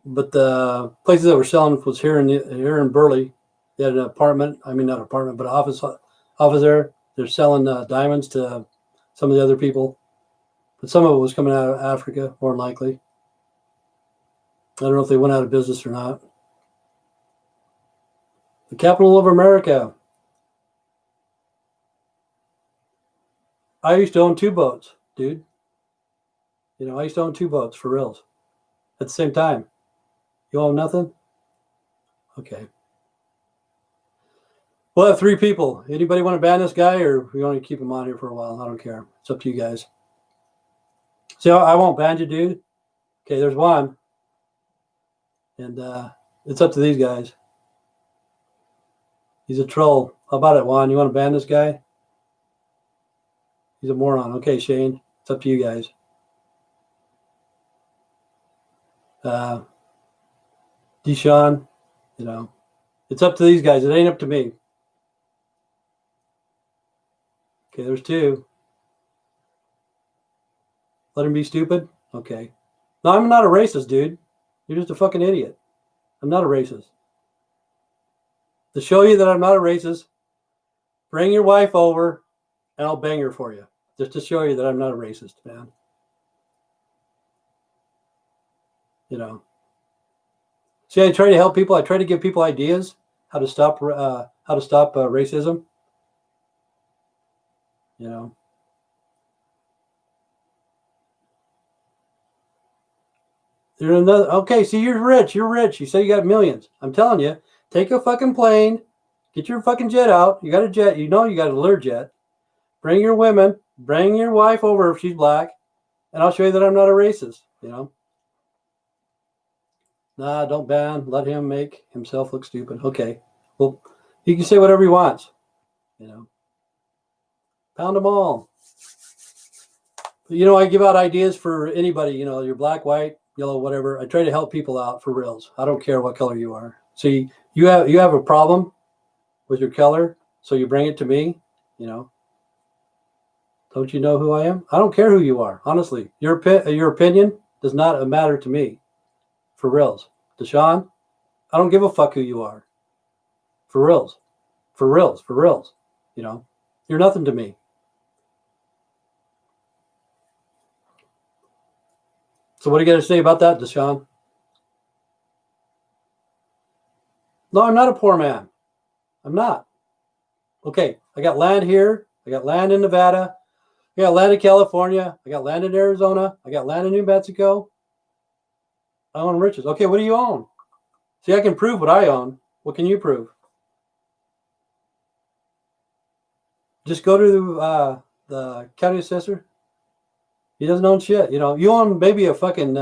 But the places that were selling was here in Burley. They had an apartment. I mean, not an apartment, but an office there. They're selling diamonds to some of the other people. But some of it was coming out of Africa, more than likely. I don't know if they went out of business or not. The capital of America. I used to own 2 boats, dude. I used to own 2 boats for reals at the same time. You own nothing? Okay. We'll have 3 people. Anybody want to ban this guy, or we want to keep him on here for a while? I don't care. It's up to you guys. See, I won't ban you, dude. Okay, there's one. And it's up to these guys. He's a troll. How about it, Juan? You want to ban this guy? He's a moron. Okay, Shane. It's up to you guys. Deshaun, it's up to these guys. It ain't up to me. Okay, there's 2. Let him be stupid? Okay. No, I'm not a racist, dude. You're just a fucking idiot. I'm not a racist. To show you that I'm not a racist, bring your wife over and I'll bang her for you. Just to show you that I'm not a racist, man. See, I try to help people. I try to give people ideas how to stop racism. You know. There's another. Okay, see, you're rich. You're rich. You say you got millions. I'm telling you, take a fucking plane, get your fucking jet out. You got a jet. You know you got a Learjet. Bring your women. Bring your wife over if she's black, and I'll show you that I'm not a racist. You know. Nah, don't ban. Let him make himself look stupid. Okay. Well, he can say whatever he wants. You know. Pound them all. But, you know, I give out ideas for anybody. You know, you're black, white, yellow, whatever. I try to help people out for reals. I don't care what color you are. See, you have a problem with your color, so you bring it to me. You know. Don't you know who I am? I don't care who you are. Honestly, your opinion does not matter to me. For reals, Deshaun. I don't give a fuck who you are. For reals. For reals. For reals. You know, you're nothing to me. So what do you got to say about that, Deshaun? No, I'm not a poor man. I'm not. Okay, I got land here. I got land in Nevada. I got land in California. I got land in Arizona. I got land in New Mexico. I own riches. Okay, what do you own? See, I can prove what I own. What can you prove? Just go to the county assessor. He doesn't own shit. You know, you own maybe a fucking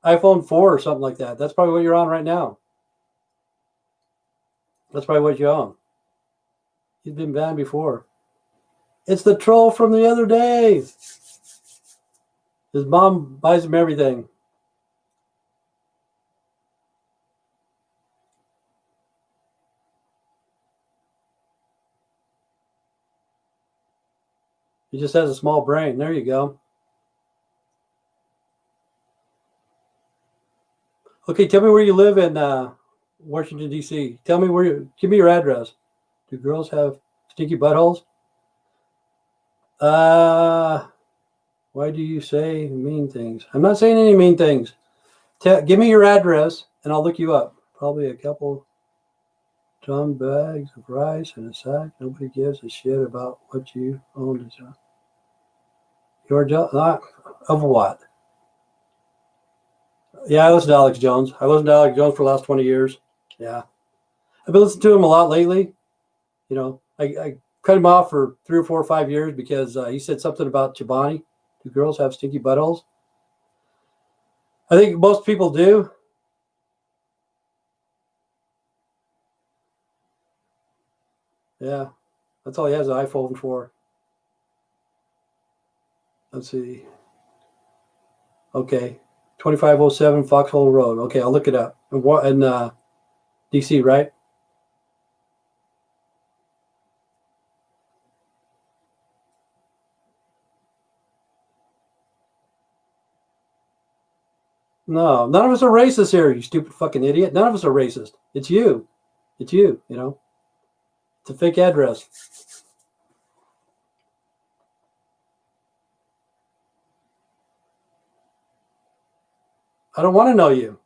iPhone 4 or something like that. That's probably what you're on right now. That's probably what you own. He's been banned before. It's the troll from the other day. His mom buys him everything. He just has a small brain. There you go. Okay, tell me where you live in Washington, D.C. Tell me give me your address. Do girls have stinky buttholes? Why do you say mean things? I'm not saying any mean things. Give me your address and I'll look you up. Probably a couple ton bags of rice in a sack. Nobody gives a shit about what you own. Your job of what? Yeah, I listen to Alex Jones. I listened to Alex Jones for the last 20 years. Yeah. I've been listening to him a lot lately. You know, I cut him off for 3 or 4 or 5 years because he said something about Chobani. Do girls have stinky buttholes? I think most people do. Yeah. That's all he has an iPhone for. Let's see. Okay. 2507 Foxhole Road. Okay, I'll look it up. In DC, right? No, none of us are racist here, you stupid fucking idiot. None of us are racist. It's you. It's you, you know. It's a fake address. I don't want to know you.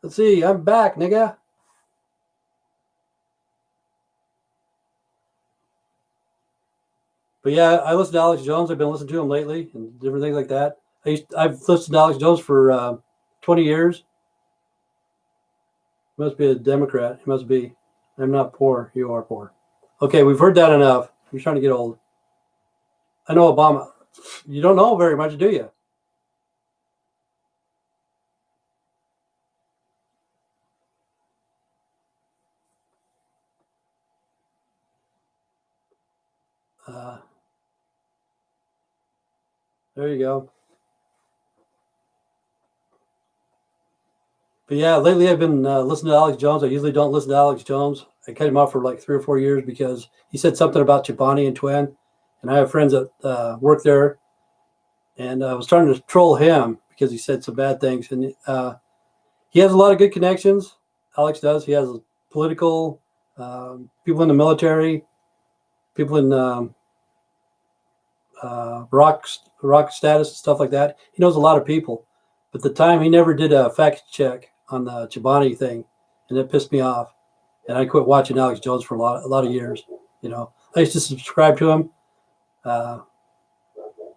Let's see. I'm back, nigga. But yeah, I listen to Alex Jones. I've been listening to him lately and different things like that. I've listened to Alex Jones for 20 years. He must be a Democrat. He must be. I'm not poor. You are poor. Okay, we've heard that enough. You're trying to get old. I know Obama. You don't know very much, do you? There you go. But yeah, lately I've been listening to Alex Jones. I usually don't listen to Alex Jones. I cut him off for like 3 or 4 years because he said something about Chobani and Twin. And I have friends that work there. And I was trying to troll him because he said some bad things. And he has a lot of good connections. Alex does. He has political, people in the military, people in rock status and stuff like that. He knows a lot of people. But the time he never did a fact check on the Chobani thing, and it pissed me off. And I quit watching Alex Jones for a lot of years. You know, I used to subscribe to him.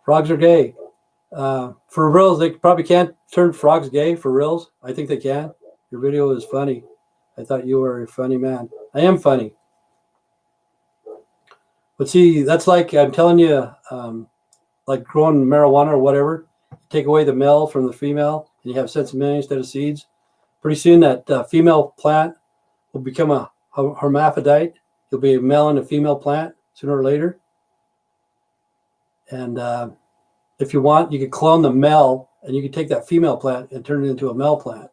Frogs are gay. For reals, they probably can't turn frogs gay. For reals, I think they can. Your video is funny. I thought you were a funny man. I am funny. But see, that's like I'm telling you, like growing marijuana or whatever. Take away the male from the female, and you have sensimillion instead of seeds. Pretty soon, that female plant will become a hermaphrodite. You'll be a male and a female plant sooner or later. And if you want, you could clone the male, and you could take that female plant and turn it into a male plant.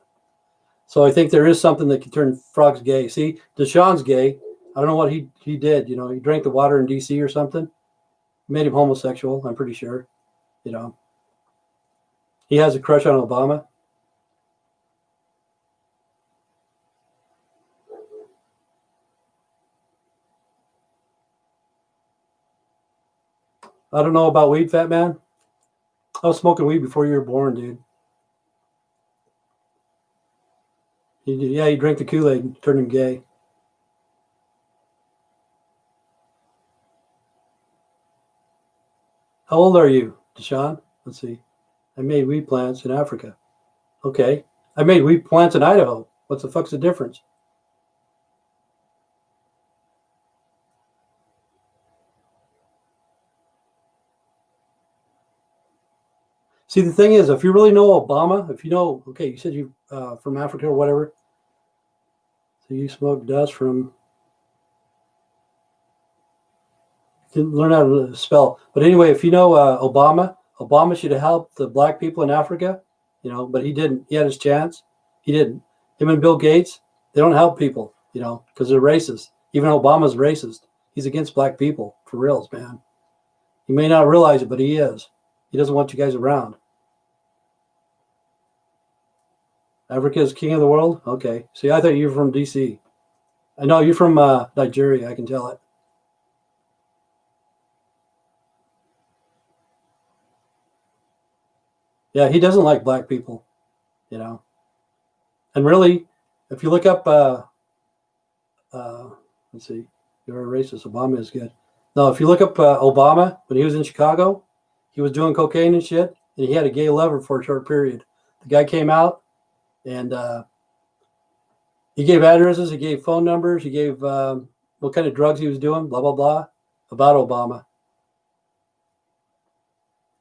So I think there is something that can turn frogs gay. See, Deshaun's gay. I don't know what he did. You know, he drank the water in D.C. or something. Made him homosexual, I'm pretty sure. You know, he has a crush on Obama. I don't know about weed, fat man. I was smoking weed before you were born, dude. He drank the Kool-Aid and turned him gay. How old are you, Deshaun? Let's see. I made weed plants in Africa. Okay. I made weed plants in Idaho. What the fuck's the difference? See, the thing is, if you really know Obama, if you know, okay, you said you from Africa or whatever, so you smoked dust from, didn't learn how to spell. But anyway, if you know Obama should have helped the black people in Africa, you know, but he didn't. He had his chance. He didn't. Him and Bill Gates, they don't help people, you know, because they're racist. Even Obama's racist. He's against black people, for reals, man. You may not realize it, but he is. He doesn't want you guys around. Africa is king of the world? Okay. See, I thought you were from D.C. I know you're from Nigeria. I can tell it. Yeah, he doesn't like black people, you know. And really, if you look up, let's see, you're a racist. Obama is good. No, if you look up Obama, when he was in Chicago, he was doing cocaine and shit, and he had a gay lover for a short period. The guy came out, and he gave addresses, he gave phone numbers, he gave what kind of drugs he was doing, blah, blah, blah, about Obama.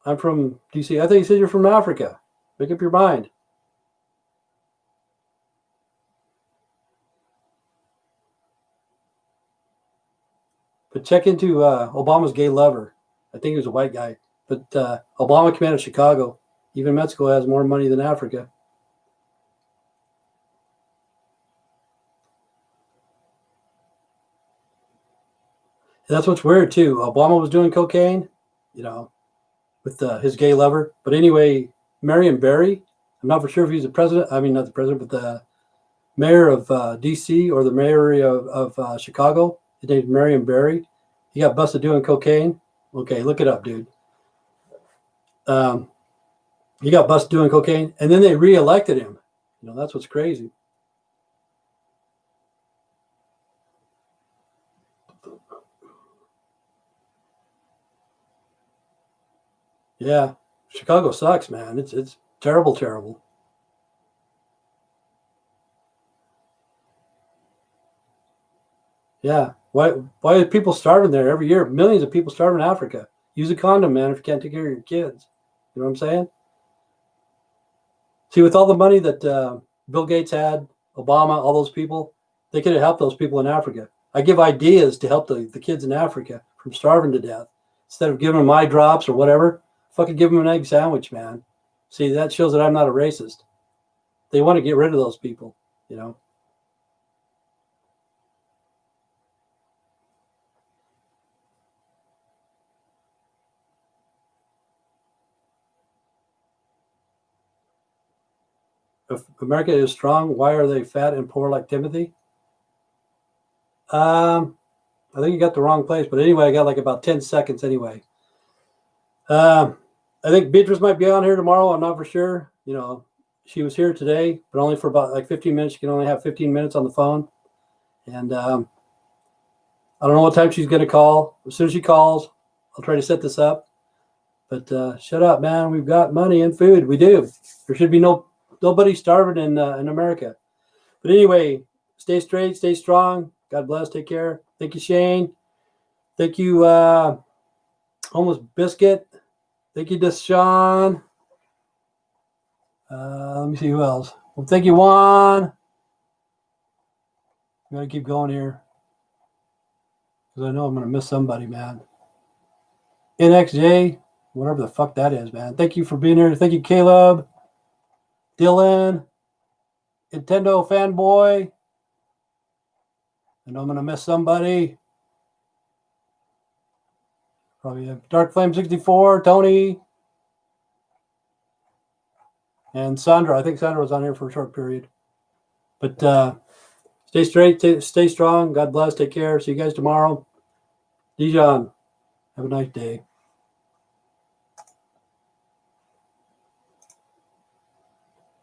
I'm from D.C. I thought you said you're from Africa. Make up your mind. But check into Obama's gay lover. I think he was a white guy. But Obama came out of Chicago. Even Mexico has more money than Africa. And that's what's weird, too. Obama was doing cocaine, you know, with his gay lover. But anyway, Marion Barry, I'm not for sure if he's the president. I mean, not the president, but the mayor of D.C. or the mayor of Chicago. His name's Marion Barry. He got busted doing cocaine. Okay, look it up, dude. He got busted doing cocaine, and then they reelected him. You know, that's what's crazy. Yeah, Chicago sucks, man. It's terrible, terrible. Yeah. Why are people starving there every year? Millions of people starve in Africa. Use a condom, man, if you can't take care of your kids. You know what I'm saying? See, with all the money that Bill Gates had, Obama, all those people, they could have helped those people in Africa. I give ideas to help the kids in Africa from starving to death. Instead of giving them eye drops or whatever, fucking give them an egg sandwich, man. See, that shows that I'm not a racist. They want to get rid of those people, you know. If America is strong, why are they fat and poor like Timothy? I think you got the wrong place, but anyway, I got like about 10 seconds anyway. I think Beatrice might be on here tomorrow. I'm not for sure. You know, she was here today, but only for about like 15 minutes. She can only have 15 minutes on the phone. And I don't know what time she's going to call. As soon as she calls, I'll try to set this up. But shut up, man. We've got money and food. We do. There should be nobody starving in America. But anyway, stay straight, stay strong. God bless. Take care. Thank you, Shane. Thank you, Almost Biscuit. Thank you, Deshaun. Let me see who else. Well, thank you, Juan. I'm going to keep going here because I know I'm going to miss somebody, man. NXJ, whatever the fuck that is, man. Thank you for being here. Thank you, Caleb, Dylan, Nintendo fanboy. I know I'm going to miss somebody. Probably have Dark Flame 64, Tony, and Sandra. I think Sandra was on here for a short period. But stay straight, stay strong. God bless. Take care. See you guys tomorrow. Dijon, have a nice day.